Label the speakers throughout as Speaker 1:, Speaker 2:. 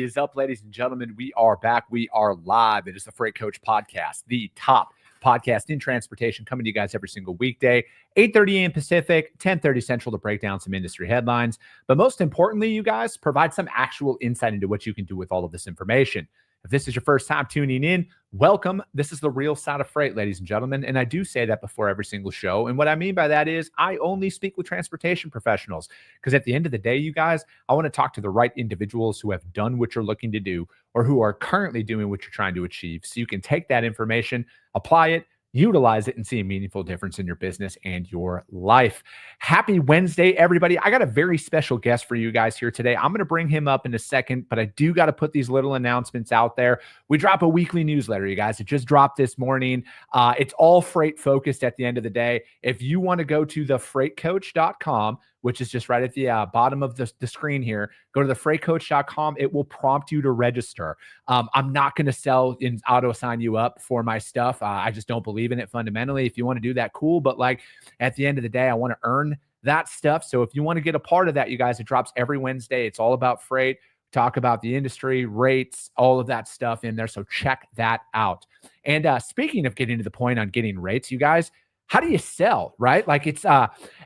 Speaker 1: is up, ladies and gentlemen? We are back. We are live. It is the Freight Coach Podcast, the top podcast in transportation, coming to you guys every single weekday, 8:30 a.m. Pacific, 10:30 Central, to break down some industry headlines. But most importantly, you guys provide some actual insight into what you can do with all of this information. If this is your first time tuning in, welcome. This is the real side of freight, ladies and gentlemen. And I do say that before every single show. And what I mean by that is I only speak with transportation professionals, because at the end of the day, you guys, I want to talk to the right individuals who have done what you're looking to do or who are currently doing what you're trying to achieve. So you can take that information, apply it, utilize it, and see a meaningful difference in your business and your life. Happy Wednesday, everybody. I got a very special guest for you guys here today. I'm going to bring him up in a second, but I do got to put these little announcements out there. We drop a weekly newsletter, you guys. It just dropped this morning. It's all freight focused at the end of the day. If you want to go to thefreightcoach.com, which is just right at the bottom of the screen here, go to thefreightcoach.com. It will prompt you to register. I'm not going to sell and auto sign you up for my stuff. I just don't believe in it fundamentally. If you want to do that, cool. But like at the end of the day, I want to earn that stuff. So if you want to get a part of that, you guys, it drops every Wednesday. It's all about freight. Talk about the industry, rates, all of that stuff in there. So check that out. And speaking of getting to the point on getting rates, you guys, how do you sell, right? Like it's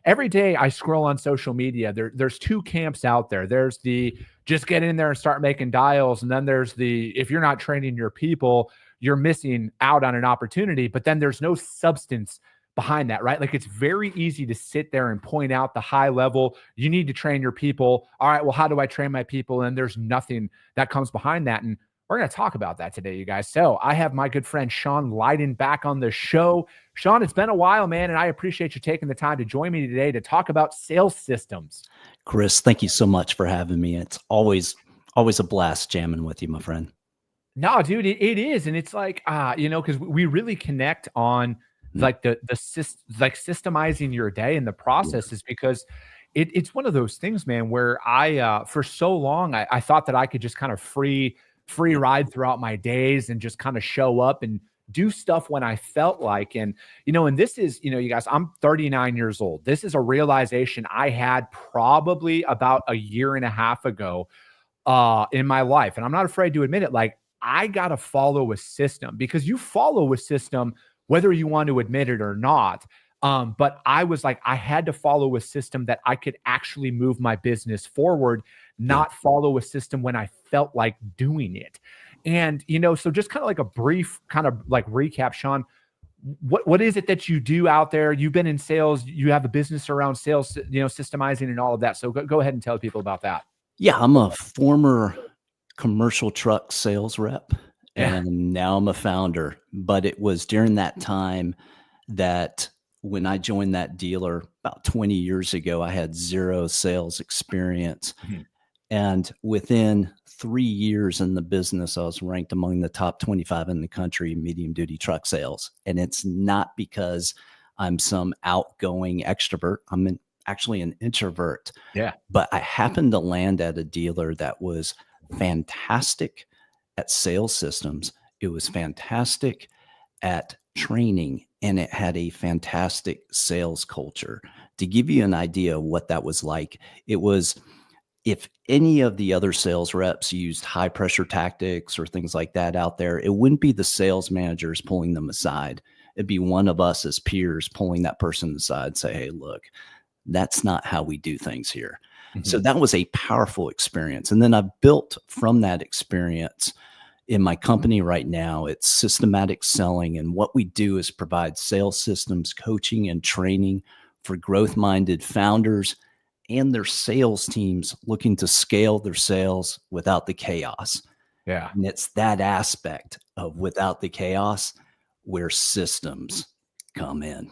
Speaker 1: every day I scroll on social media. There's two camps out there. There's the just get in there and start making dials. And then there's the, if you're not training your people, you're missing out on an opportunity. But then there's no substance behind that, right? Like it's very easy to sit there and point out the high level. You need to train your people. All right, well, how do I train my people? And there's nothing that comes behind that. And we're going to talk about that today, you guys. So I have my good friend Sean Lyden back on the show. Sean, it's been a while, man, and I appreciate you taking the time to join me today to talk about sales systems.
Speaker 2: Chris, thank you so much for having me. It's always a blast jamming with you, my friend.
Speaker 1: No, dude, it is. And it's like, because we really connect on like systemizing your day and the processes, because it's one of those things, man, where I, for so long, I thought that I could just kind of free ride throughout my days and just kind of show up and do stuff when I felt like. And, and this is, you guys, I'm 39 years old. This is a realization I had probably about a year and a half ago in my life. And I'm not afraid to admit it. Like I got to follow a system, because you follow a system, whether you want to admit it or not. But I was like, I had to follow a system that I could actually move my business forward, not follow a system when I felt like doing it. And, so just kind of like a brief kind of like recap, Sean, what is it that you do out there? You've been in sales, you have a business around sales, systemizing and all of that. So go ahead and tell people about that.
Speaker 2: Yeah, I'm a former commercial truck sales rep, and now I'm a founder. But it was during that time that when I joined that dealer about 20 years ago, I had zero sales experience. Mm-hmm. And within 3 years in the business, I was ranked among the top 25 in the country in medium duty truck sales. And it's not because I'm some outgoing extrovert. I'm actually an introvert. Yeah. But I happened to land at a dealer that was fantastic at sales systems. It was fantastic at training, and it had a fantastic sales culture. To give you an idea of what that was like, it was, if any of the other sales reps used high pressure tactics or things like that out there, it wouldn't be the sales managers pulling them aside. It'd be one of us as peers pulling that person aside and say, hey, look, that's not how we do things here. Mm-hmm. So that was a powerful experience. And then I've built from that experience in my company right now. It's systematic selling. And what we do is provide sales systems, coaching, and training for growth-minded founders and their sales teams looking to scale their sales without the chaos. Yeah. And it's that aspect of without the chaos where systems come in.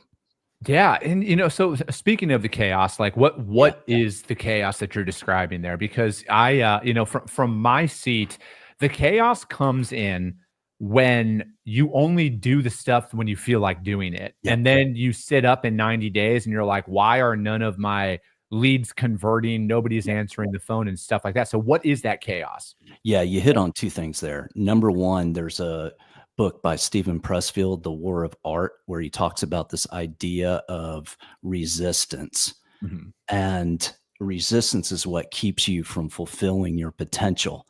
Speaker 1: Yeah. And, so speaking of the chaos, like what is the chaos that you're describing there? Because I, from my seat, the chaos comes in when you only do the stuff when you feel like doing it. Yeah. And then you sit up in 90 days and you're like, why are none of my leads converting? Nobody's answering the phone and stuff like that. So what is that chaos?
Speaker 2: Yeah, you hit on two things there. Number one, there's a book by Stephen Pressfield, The War of Art, where he talks about this idea of resistance. Mm-hmm. And resistance is what keeps you from fulfilling your potential.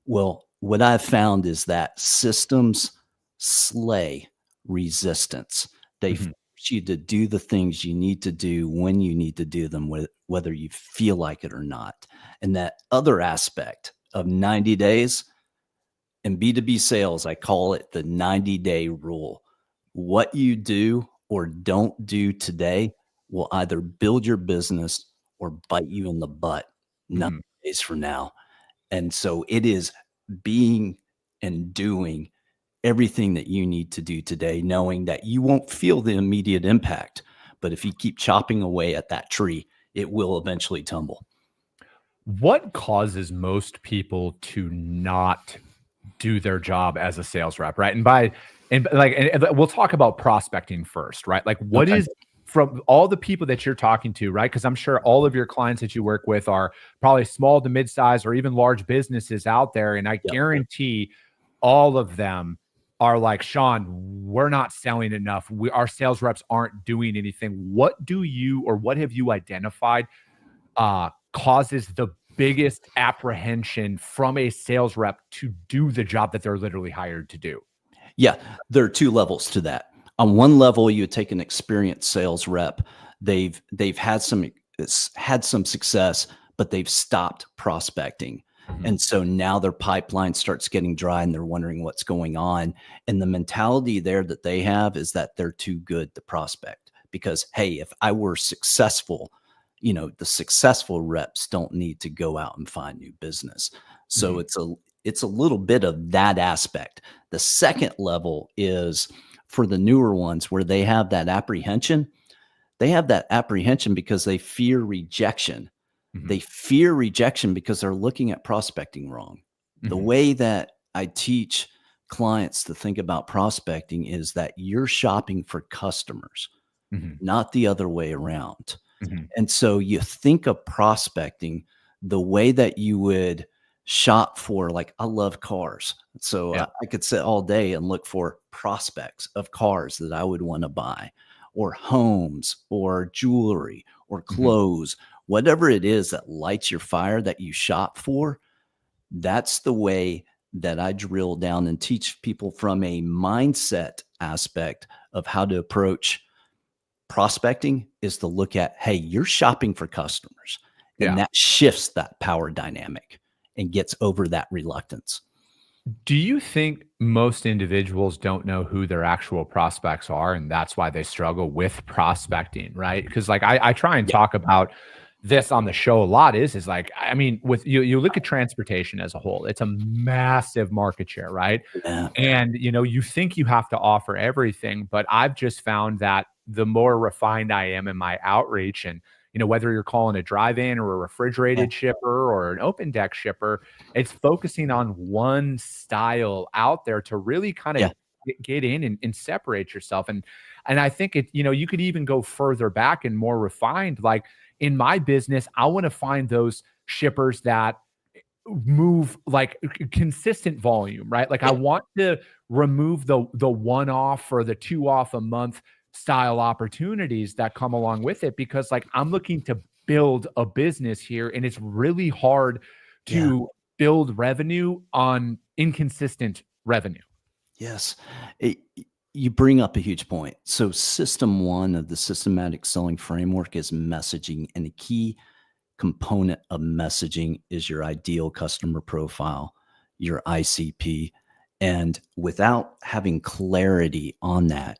Speaker 2: Well, what I've found is that systems slay resistance. They
Speaker 1: Mhm.
Speaker 2: force you to do the things you need to do when you need to do them, whether you feel like it or not. And that other aspect of 90 days in B2B sales, I call it the 90-day rule. What you do or don't do today will either build your business or bite you in the butt 90
Speaker 1: Mhm.
Speaker 2: days from now. And so it is being and doing everything that you need to do today, knowing that you won't feel the immediate impact. But if you keep chopping away at that tree, it will eventually tumble.
Speaker 1: What causes most people to not do their job as a sales rep, right? And we'll talk about prospecting first, right? Like what
Speaker 2: Okay.
Speaker 1: is from all the people that you're talking to, right? Because I'm sure all of your clients that you work with are probably small to mid-size or even large businesses out there. And I
Speaker 2: Yep.
Speaker 1: guarantee all of them are like, Sean, we're not selling enough. Our sales reps aren't doing anything. What do you or what have you identified causes the biggest apprehension from a sales rep to do the job that they're literally hired to do?
Speaker 2: Yeah, there are two levels to that. On one level, you take an experienced sales rep. They've had some success, but they've stopped prospecting.
Speaker 1: Mhm.
Speaker 2: And so now their pipeline starts getting dry and they're wondering what's going on. And the mentality there that they have is that they're too good to prospect because, hey, if I were successful, the successful reps don't need to go out and find new business. So
Speaker 1: Mhm.
Speaker 2: it's a little bit of that aspect. The second level is for the newer ones where they have that apprehension. They have that apprehension because they fear rejection. They
Speaker 1: Mhm.
Speaker 2: fear rejection because they're looking at prospecting wrong. The
Speaker 1: Mhm.
Speaker 2: way that I teach clients to think about prospecting is that you're shopping for customers,
Speaker 1: Mhm.
Speaker 2: not the other way around.
Speaker 1: Mhm.
Speaker 2: And so you think of prospecting the way that you would shop for, like, I love cars. So
Speaker 1: Yeah.
Speaker 2: I could sit all day and look for prospects of cars that I would want to buy, or homes, or jewelry, or
Speaker 1: Mhm.
Speaker 2: clothes, whatever it is that lights your fire that you shop for. That's the way that I drill down and teach people from a mindset aspect of how to approach prospecting is to look at, hey, you're shopping for customers. And
Speaker 1: Yeah.
Speaker 2: that shifts that power dynamic and gets over that reluctance.
Speaker 1: Do you think most individuals don't know who their actual prospects are, and that's why they struggle with prospecting, right? Because like I try and
Speaker 2: Yeah.
Speaker 1: talk about this on the show a lot is like I mean with you look at transportation as a whole, it's a massive market share, right?
Speaker 2: Yeah.
Speaker 1: And you think you have to offer everything, but I've just found that the more refined I am in my outreach and whether you're calling a drive-in or a
Speaker 2: Yeah.
Speaker 1: refrigerated shipper or an open deck shipper, it's focusing on one style out there to really kind of
Speaker 2: Yeah.
Speaker 1: get in and separate yourself. And I think you could even go further back and more refined. Like in my business, I want to find those shippers that move like consistent volume, right? Like I
Speaker 2: Yeah.
Speaker 1: want to remove the one off or the two off a month style opportunities that come along with it because like I'm looking to build a business here and it's really hard
Speaker 2: Yeah.
Speaker 1: to build revenue on inconsistent revenue.
Speaker 2: Yes. It, you bring up a huge point. So, system one of the systematic selling framework is messaging. And a key component of messaging is your ideal customer profile, your ICP. And without having clarity on that,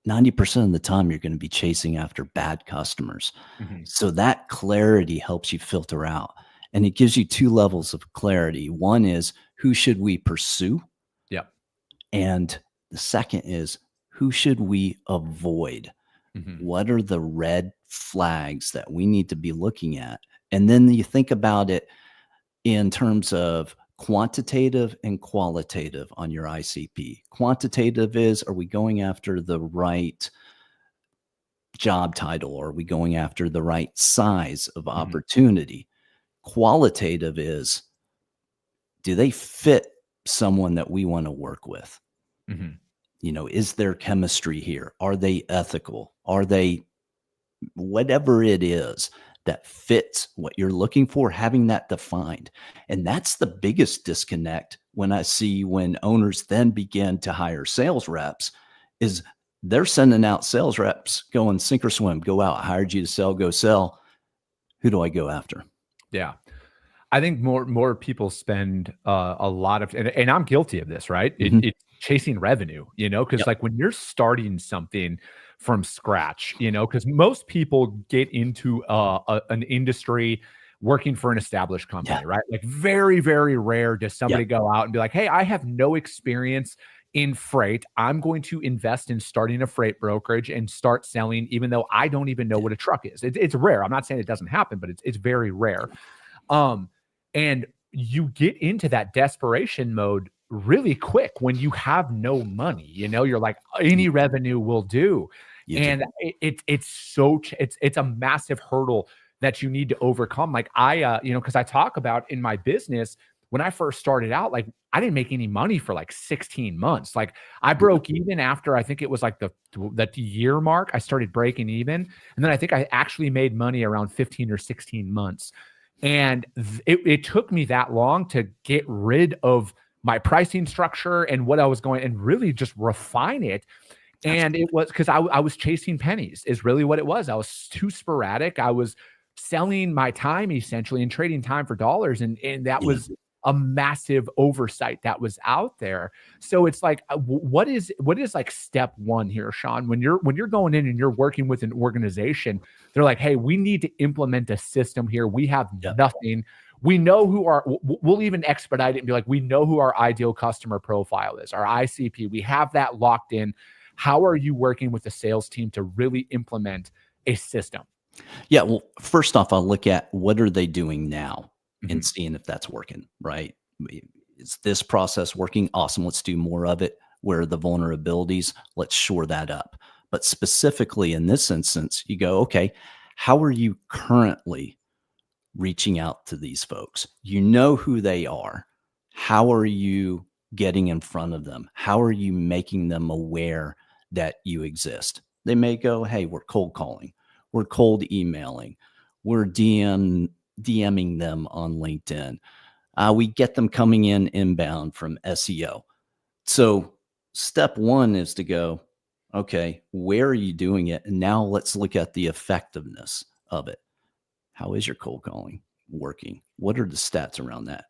Speaker 2: 90% of the time you're going to be chasing after bad customers.
Speaker 1: Mhm.
Speaker 2: So that clarity helps you filter out. And it gives you two levels of clarity. One is who should we pursue?
Speaker 1: Yep.
Speaker 2: And the second is who should we avoid?
Speaker 1: Mhm.
Speaker 2: What are the red flags that we need to be looking at? And then you think about it in terms of quantitative and qualitative on your ICP. Quantitative is, are we going after the right job title? Are we going after the right size of
Speaker 1: Mhm.
Speaker 2: opportunity? Qualitative is, do they fit someone that we want to work with?
Speaker 1: Mhm.
Speaker 2: Is there chemistry here? Are they ethical? Are they whatever it is? that fits what you're looking for, having that defined. And that's the biggest disconnect when I see when owners then begin to hire sales reps is they're sending out sales reps going sink or swim, go out, I hired you to sell, go sell. Who do I go after?
Speaker 1: Yeah. I think more people spend a lot of, and I'm guilty of this, right? It's chasing revenue, because
Speaker 2: Yep.
Speaker 1: like when you're starting something from scratch, because most people get into an industry working for an established company,
Speaker 2: Yeah.
Speaker 1: right? Like very, very rare does somebody
Speaker 2: Yep.
Speaker 1: go out and be like, hey, I have no experience in freight. I'm going to invest in starting a freight brokerage and start selling, even though I don't even know what a truck is. It's rare. I'm not saying it doesn't happen, but it's very rare. And you get into that desperation mode really quick when you have no money. You're like, any revenue will do.
Speaker 2: You do.
Speaker 1: And it's a massive hurdle that you need to overcome. Like because I talk about in my business, when I first started out, like I didn't make any money for like 16 months. Like I broke even after, I think it was like the year mark, I started breaking even. And then I think I actually made money around 15 or 16 months. And it took me that long to get rid of my pricing structure and what I was going and really just refine it. And it was because I was chasing pennies is really what it was. I was too sporadic. I was selling my time essentially and trading time for dollars. And that was a massive oversight that was out there. So it's like, what is like step one here, Sean, when you're going in and you're working with an organization, they're like, hey, we need to implement a system here. We have nothing. We know we'll even expedite it and be like, we know who our ideal customer profile is, our ICP. We have that locked in. How are you working with the sales team to really implement a system?
Speaker 2: Yeah. Well, first off, I'll look at what are they doing now and seeing if that's working, right? Is this process working? Awesome. Let's do more of it. Where are the vulnerabilities? Let's shore that up. But specifically in this instance, you go, okay, how are you currently reaching out to these folks? You know who they are. How are you getting in front of them? How are you making them aware that you exist? They may go, hey, we're cold calling. We're cold emailing. We're DMing them on LinkedIn. We get them coming in inbound from SEO. So step one is to go, okay, where are you doing it? And now let's look at the effectiveness of it. How is your cold calling working? What are the stats around that?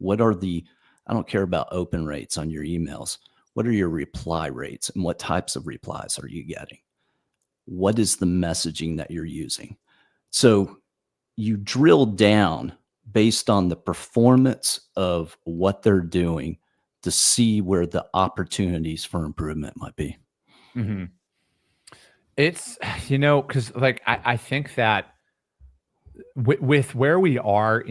Speaker 2: I don't care about open rates on your emails. What are your reply rates and what types of replies are you getting? What is the messaging that you're using? So you drill down based on the performance of what they're doing to see where the opportunities for improvement might be.
Speaker 1: Mm-hmm. It's, because like I think that with where we are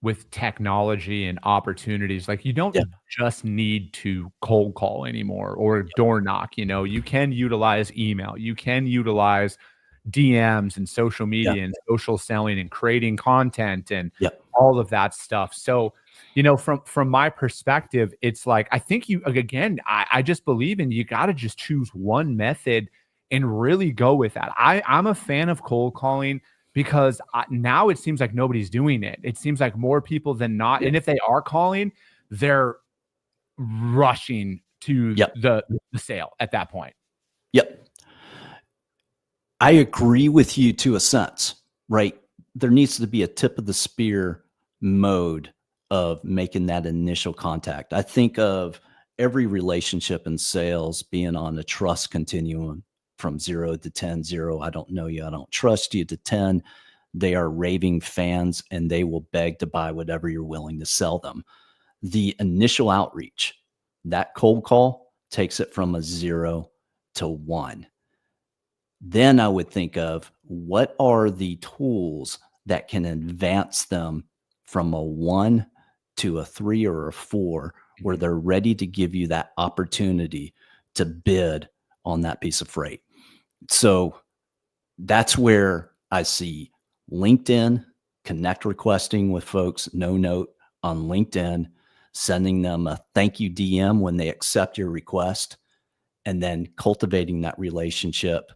Speaker 1: with technology and opportunities, like you don't just need to cold call anymore or door knock. You can utilize email, you can utilize DMs and social media and social selling and creating content and all of that stuff. So, from my perspective, it's like, I think I just believe you got to just choose one method and really go with that. I'm a fan of cold calling because now it seems like nobody's doing it. It seems like more people than not. And if they are calling, they're rushing to the sale at that point.
Speaker 2: Yep. I agree with you to a sense, right? There needs to be a tip of the spear mode of making that initial contact. I think of every relationship in sales being on a trust continuum from 0 to 10. 0, I don't know you, I don't trust you, to 10, they are raving fans and they will beg to buy whatever you're willing to sell them. The initial outreach, that cold call takes it from a 0 to 1. Then I would think of what are the tools that can advance them from a 1 to a 3 or a 4, where they're ready to give you that opportunity to bid on that piece of freight. So that's where I see LinkedIn, connect requesting with folks, no note on LinkedIn, sending them a thank you DM when they accept your request, and then cultivating that relationship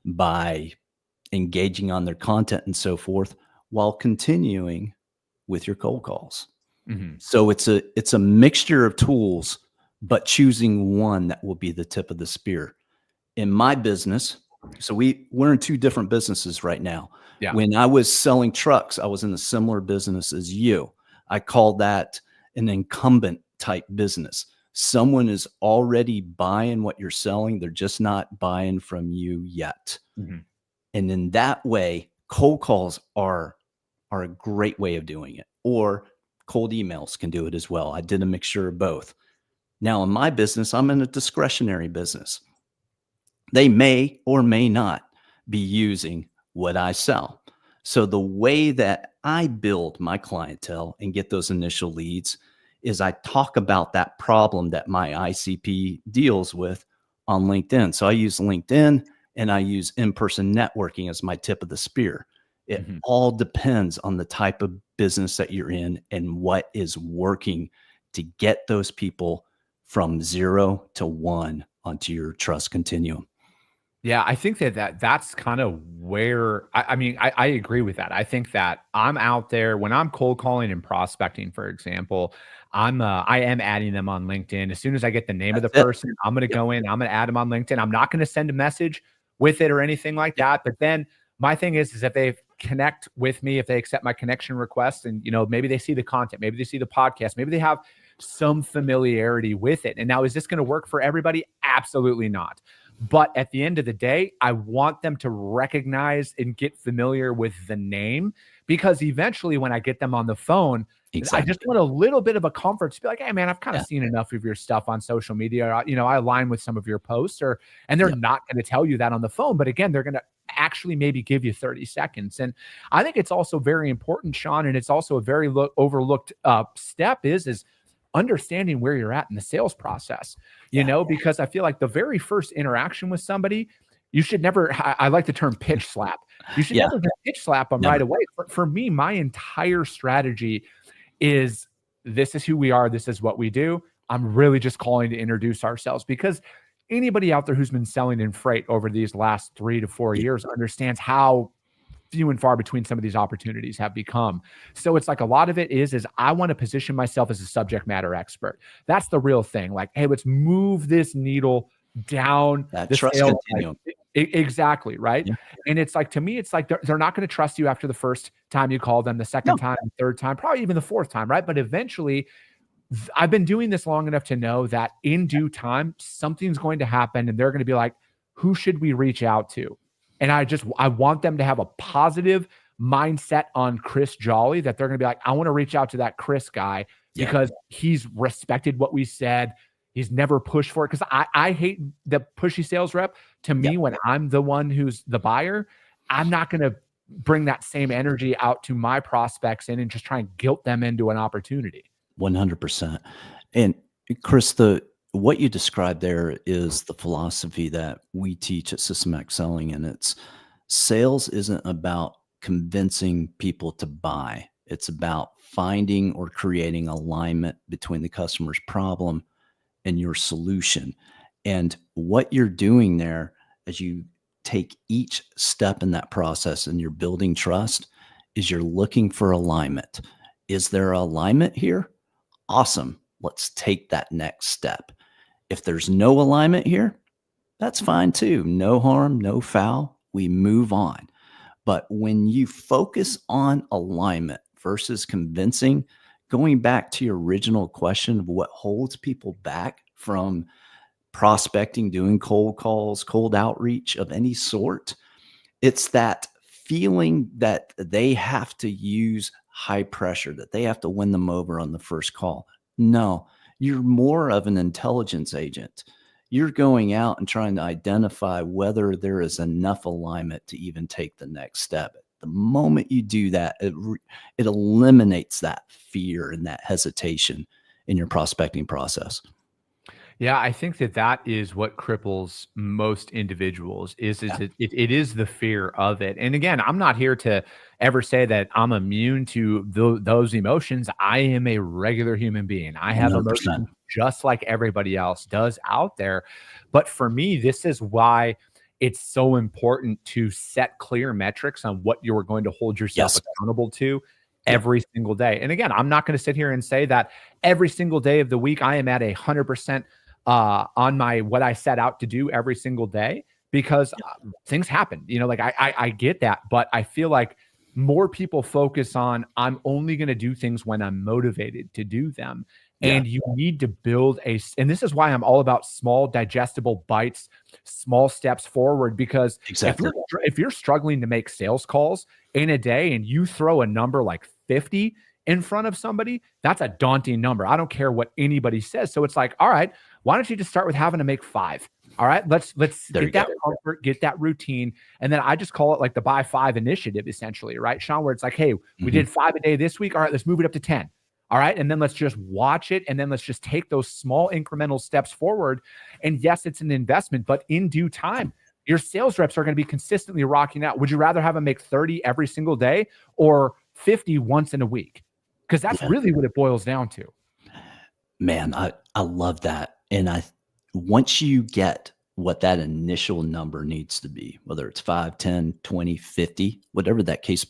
Speaker 2: by engaging on their content and so forth, while continuing with your cold calls.
Speaker 1: Mm-hmm.
Speaker 2: So it's a mixture of tools, but choosing one that will be the tip of the spear. In my business, so we're in two different businesses right now.
Speaker 1: Yeah.
Speaker 2: When I was selling trucks, I was in a similar business as you. I call that an incumbent type business. Someone is already buying what you're selling. They're just not buying from you yet.
Speaker 1: Mm-hmm.
Speaker 2: And in that way, cold calls are a great way of doing it, or cold emails can do it as well. I did a mixture of both. Now in my business, I'm in a discretionary business. They may or may not be using what I sell. So the way that I build my clientele and get those initial leads is I talk about that problem that my ICP deals with on LinkedIn. So I use LinkedIn and I use in-person networking as my tip of the spear. It all depends on the type of business that you're in and what is working to get those people from 0 to 1 onto your trust continuum.
Speaker 1: Yeah, I think that's kind of where I agree with that. I think that I'm out there when I'm cold calling and prospecting, for example, I am adding them on LinkedIn. As soon as I get the name of the person, I'm going to go in, I'm going to add them on LinkedIn. I'm not going to send a message with it or anything like that. But then my thing is if they connect with me, if they accept my connection request, and maybe they see the content, maybe they see the podcast, maybe they have some familiarity with it. And now, is this going to work for everybody? Absolutely not. But at the end of the day, I want them to recognize and get familiar with the name, because eventually when I get them on the phone, I just want a little bit of a comfort to be like, hey, man, I've kind of seen enough of your stuff on social media. I align with some of your posts, and they're not going to tell you that on the phone. But again, they're going to actually maybe give you 30 seconds. And I think it's also very important, Sean, and it's also a very overlooked step is understanding where you're at in the sales process, because I feel like the very first interaction with somebody, you should never, I like the term pitch slap. You should never just pitch slap them right away. For me, my entire strategy is, this is who we are. This is what we do. I'm really just calling to introduce ourselves, because anybody out there who's been selling in freight over these last 3 to 4 years understands how few and far between some of these opportunities have become. So it's like a lot of it is I want to position myself as a subject matter expert. That's the real thing. Like, hey, let's move this needle down
Speaker 2: that
Speaker 1: the
Speaker 2: trust
Speaker 1: sales.
Speaker 2: continuum.
Speaker 1: Exactly. Right.
Speaker 2: Yeah.
Speaker 1: And it's like, to me, it's like they're not going to trust you after the first time you call them, the second time, the third time, probably even the fourth time. Right. But eventually, I've been doing this long enough to know that in due time, something's going to happen and they're going to be like, who should we reach out to? And I want them to have a positive mindset on Chris Jolly, that they're going to be like, I want to reach out to that Chris guy because he's respected what we said. He's never pushed for it. Because I hate the pushy sales rep. To me, when I'm the one who's the buyer, I'm not going to bring that same energy out to my prospects and just try and guilt them into an opportunity.
Speaker 2: 100%. And Chris, what you described there is the philosophy that we teach at Systematic Selling, and it's sales isn't about convincing people to buy. It's about finding or creating alignment between the customer's problem and your solution. And what you're doing there, as you take each step in that process and you're building trust, is you're looking for alignment. Is there alignment here? Awesome. Let's take that next step. If there's no alignment here, that's fine too. No harm, no foul. We move on. But when you focus on alignment versus convincing, going back to your original question of what holds people back from prospecting, doing cold calls, cold outreach of any sort, it's that feeling that they have to use high pressure, that they have to win them over on the first call. No, you're more of an intelligence agent. You're going out and trying to identify whether there is enough alignment to even take the next step. The moment you do that, it eliminates that fear and that hesitation in your prospecting process.
Speaker 1: Yeah, I think that is what cripples most individuals it is the fear of it. And again, I'm not here to ever say that I'm immune to those emotions. I am a regular human being. I have 100%. Emotions just like everybody else does out there. But for me, this is why it's so important to set clear metrics on what you're going to hold yourself accountable to every single day. And again, I'm not going to sit here and say that every single day of the week I am at 100% on my what I set out to do every single day, because things happen. Like I get that, but I feel like more people focus on I'm only going to do things when I'm motivated to do them. And you need to build and this is why I'm all about small, digestible bites, small steps forward, because if you're struggling to make sales calls in a day and you throw a number like 50 in front of somebody, that's a daunting number. I don't care what anybody says. So it's like, all right, why don't you just start with having to make 5? All right, let's get that comfort, get that routine. And then I just call it like the buy 5 initiative, essentially, right, Sean, where it's like, hey, we did 5 a day this week. All right, let's move it up to 10. All right. And then let's just watch it. And then let's just take those small incremental steps forward. And yes, it's an investment, but in due time, your sales reps are going to be consistently rocking out. Would you rather have them make 30 every single day or 50 once in a week? Because that's really what it boils down to.
Speaker 2: Man, I love that. And once you get what that initial number needs to be, whether it's 5, 10, 20, 50, whatever that case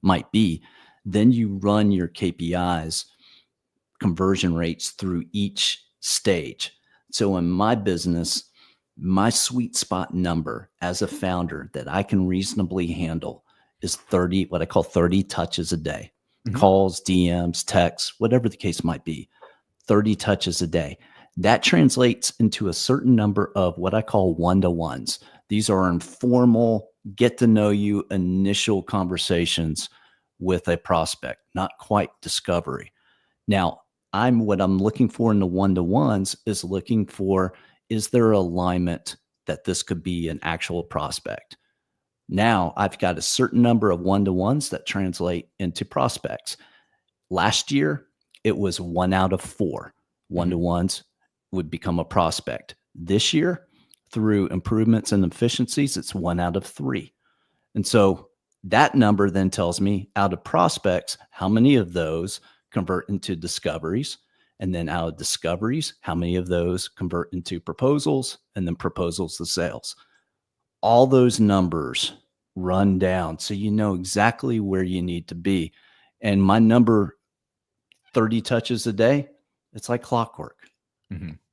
Speaker 2: might be, then you run your KPIs, conversion rates through each stage. So in my business, my sweet spot number as a founder that I can reasonably handle is 30, what I call 30 touches a day, calls, DMs, texts, whatever the case might be, 30 touches a day. That translates into a certain number of what I call one-to-ones. These are informal, get to know you initial conversations with a prospect, not quite discovery. Now, what I'm looking for in the one-to-ones is looking for, is there alignment that this could be an actual prospect? Now I've got a certain number of one-to-ones that translate into prospects. Last year, it was 1 out of 4 one-to-ones would become a prospect. This year, through improvements and efficiencies, it's 1 out of 3. And so that number then tells me out of prospects, how many of those convert into discoveries, and then out of discoveries, how many of those convert into proposals, and then proposals to sales. All those numbers run down so you know exactly where you need to be. And my number, 30 touches a day, it's like clockwork.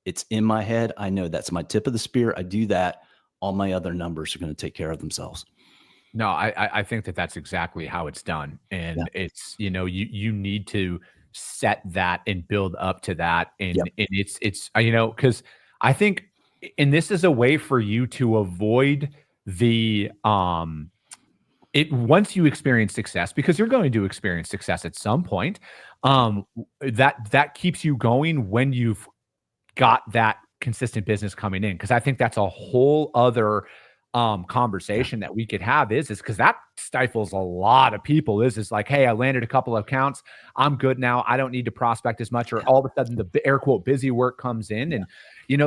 Speaker 2: It's in my head. I know that's my tip of the spear. I do that. All my other numbers are going to take care of themselves.
Speaker 1: No, I think that's exactly how it's done. And it's, you need to set that and build up to that. And, and it's, because I think, and this is a way for you to avoid the, once you experience success, because you're going to experience success at some point, that keeps you going when you've got that consistent business coming in. Cause I think that's a whole other conversation that we could have is because that stifles a lot of people is like, hey, I landed a couple of accounts. I'm good now. I don't need to prospect as much, or all of a sudden the air quote busy work comes in. And,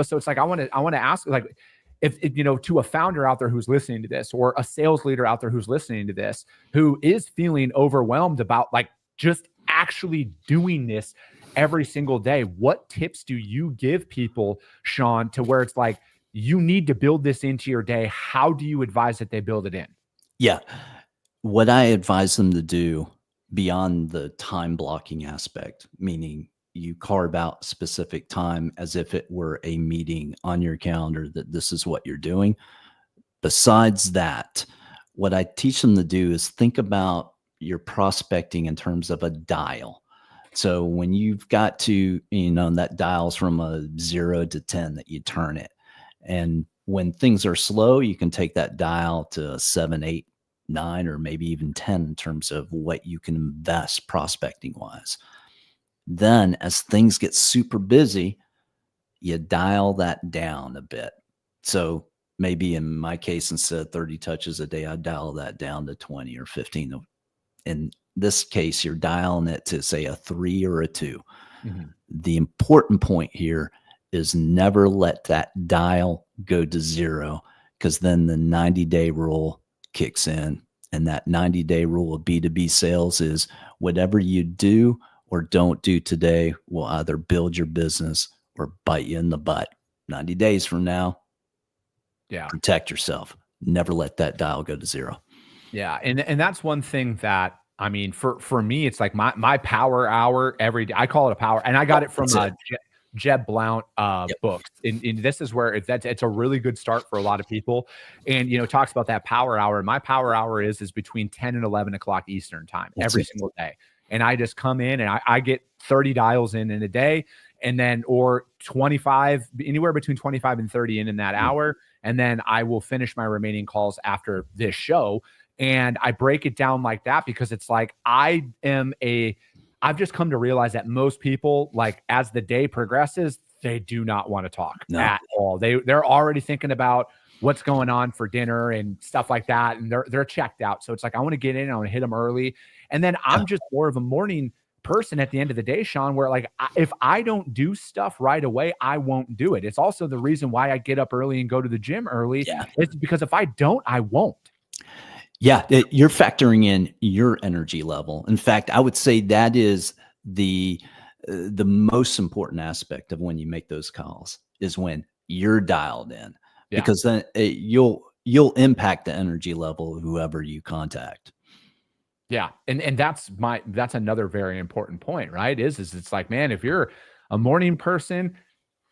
Speaker 1: so it's like, I want to ask, like, if to a founder out there who's listening to this, or a sales leader out there who's listening to this, who is feeling overwhelmed about like just actually doing this every single day, what tips do you give people, Sean, to where it's like, you need to build this into your day? How do you advise that they build it in?
Speaker 2: Yeah. What I advise them to do beyond the time blocking aspect, meaning you carve out specific time as if it were a meeting on your calendar that this is what you're doing. Besides that, what I teach them to do is think about your prospecting in terms of a dial. So when you've got to, that dial's from a 0 to 10 that you turn it. And when things are slow, you can take that dial to a 7, 8, 9, or maybe even 10 in terms of what you can invest prospecting wise. Then as things get super busy, you dial that down a bit. So maybe in my case, instead of 30 touches a day, I dial that down to 20 or 15. In this case, you're dialing it to say a 3 or a 2. The important point here is never let that dial go to 0, because then the 90-day rule kicks in. And that 90-day rule of B2B sales is whatever you do or don't do today will either build your business or bite you in the butt. 90 days from now, protect yourself. never let that dial go to zero.
Speaker 1: Yeah. And that's one thing that, I mean, for me, it's like my power hour every day. I call it a power, and I got it from Jeb Blount books. And this is where it's a really good start for a lot of people. And, talks about that power hour. My power hour is between 10 and 11 o'clock Eastern time every single day. And I just come in and I get 30 dials in a day, and then, or 25, anywhere between 25 and 30 in that hour. And then I will finish my remaining calls after this show. And I break it down like that because it's like, I've just come to realize that most people, like, as the day progresses, they do not want to talk at all. They're already thinking about what's going on for dinner and stuff like that. And they're checked out. So it's like, I want to get in, I want to hit them early. And then I'm just more of a morning person at the end of the day, Sean, where, like, if I don't do stuff right away, I won't do it. It's also the reason why I get up early and go to the gym early. It's because if I don't, I won't.
Speaker 2: Yeah, you're factoring in your energy level. In fact, I would say that is the most important aspect of when you make those calls is when you're dialed in, because then you'll impact the energy level of whoever you contact.
Speaker 1: Yeah, and that's another very important point, right? Is it's like, man, if you're a morning person,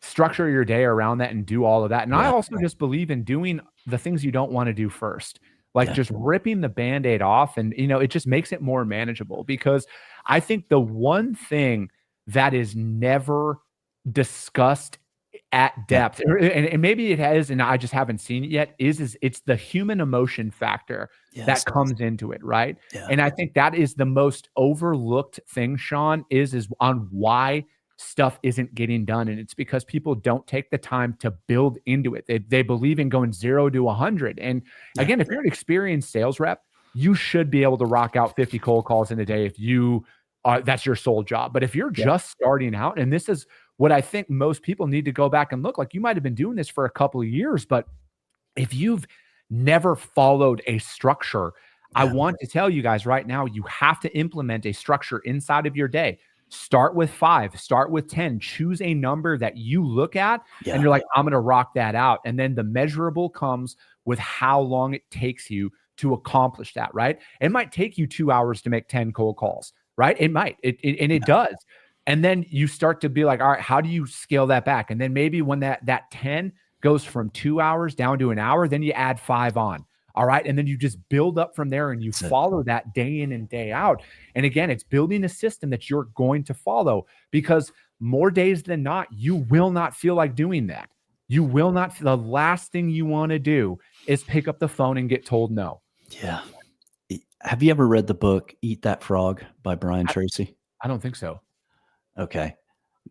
Speaker 1: structure your day around that and do all of that. And I also just believe in doing the things you don't want to do first. Like just ripping the Band-Aid off, and it just makes it more manageable. Because I think the one thing that is never discussed at depth, and maybe it has, and I just haven't seen it yet, is it's the human emotion factor that comes into it, right? And I think that is the most overlooked thing, Sean, is on why stuff isn't getting done. And it's because people don't take the time to build into it. They believe in going 0 to 100. And again, if you're an experienced sales rep, you should be able to rock out 50 cold calls in a day if you that's your sole job. But if you're just starting out, and this is what I think most people need to go back and look, like, you might have been doing this for a couple of years, but if you've never followed a structure, I want to tell you guys right now, you have to implement a structure inside of your day. Start with 5, start with 10, choose a number that you look at and you're like, I'm going to rock that out. And then the measurable comes with how long it takes you to accomplish that, right? It might take you 2 hours to make 10 cold calls, right? It might, it does. And then you start to be like, all right, how do you scale that back? And then maybe when that 10 goes from 2 hours down to an hour, then you add 5 on. All right. And then you just build up from there and you follow that day in and day out. And again, it's building a system that you're going to follow, because more days than not, you will not feel like doing that. You will not. The last thing you want to do is pick up the phone and get told no.
Speaker 2: Yeah. Have you ever read the book Eat That Frog by Brian Tracy?
Speaker 1: I don't think so.
Speaker 2: Okay.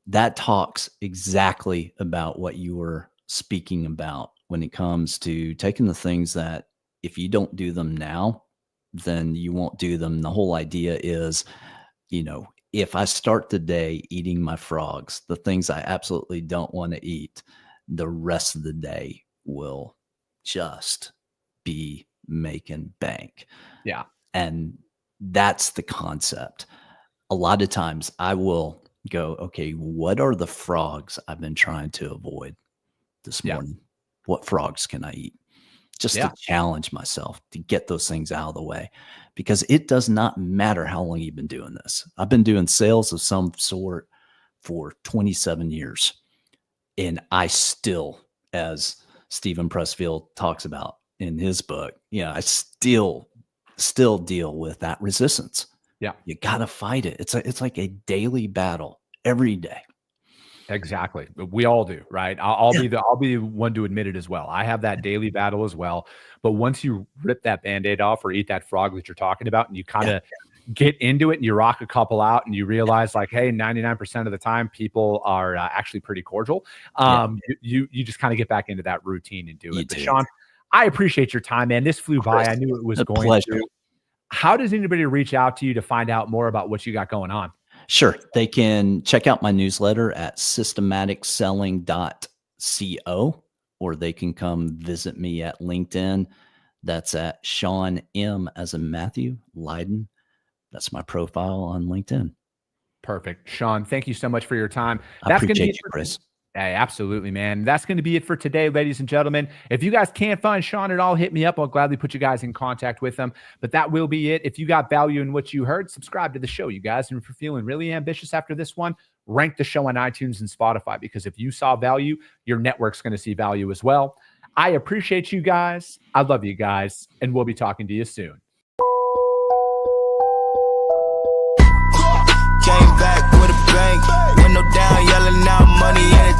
Speaker 2: That talks exactly about what you were speaking about when it comes to taking the things that, if you don't do them now, then you won't do them. The whole idea is, if I start the day eating my frogs, the things I absolutely don't want to eat, the rest of the day will just be making bank.
Speaker 1: Yeah.
Speaker 2: And that's the concept. A lot of times I will go, okay, what are the frogs I've been trying to avoid this morning? What frogs can I eat? Just to challenge myself to get those things out of the way, because it does not matter how long you've been doing this. I've been doing sales of some sort for 27 years. And I still, as Stephen Pressfield talks about in his book, I still deal with that resistance. Yeah. You got to fight it. It's like a daily battle every day.
Speaker 1: Exactly. We all do, right? I'll be the one to admit it as well. I have that daily battle as well. But once you rip that Band-Aid off or eat that frog that you're talking about, and you kind of get into it and you rock a couple out and you realize, like, hey, 99% of the time people are actually pretty cordial. You just kind of get back into that routine and do it. But Sean, I appreciate your time, man. This flew by. I knew it was going to. How does anybody reach out to you to find out more about what you got going on?
Speaker 2: Sure. They can check out my newsletter at systematicselling.co, or they can come visit me at LinkedIn. That's at Sean M. as in Matthew Lyden. That's my profile on LinkedIn.
Speaker 1: Perfect. Sean, thank you so much for your time.
Speaker 2: I appreciate you, Chris.
Speaker 1: Hey, absolutely, man. That's going to be it for today, ladies and gentlemen. If you guys can't find Sean at all, hit me up. I'll gladly put you guys in contact with him. But that will be it. If you got value in what you heard, subscribe to the show, you guys. And if you're feeling really ambitious after this one, rank the show on iTunes and Spotify, because if you saw value, your network's going to see value as well. I appreciate you guys. I love you guys. And we'll be talking to you soon.
Speaker 3: Came back with a bang, window down, yelling out money.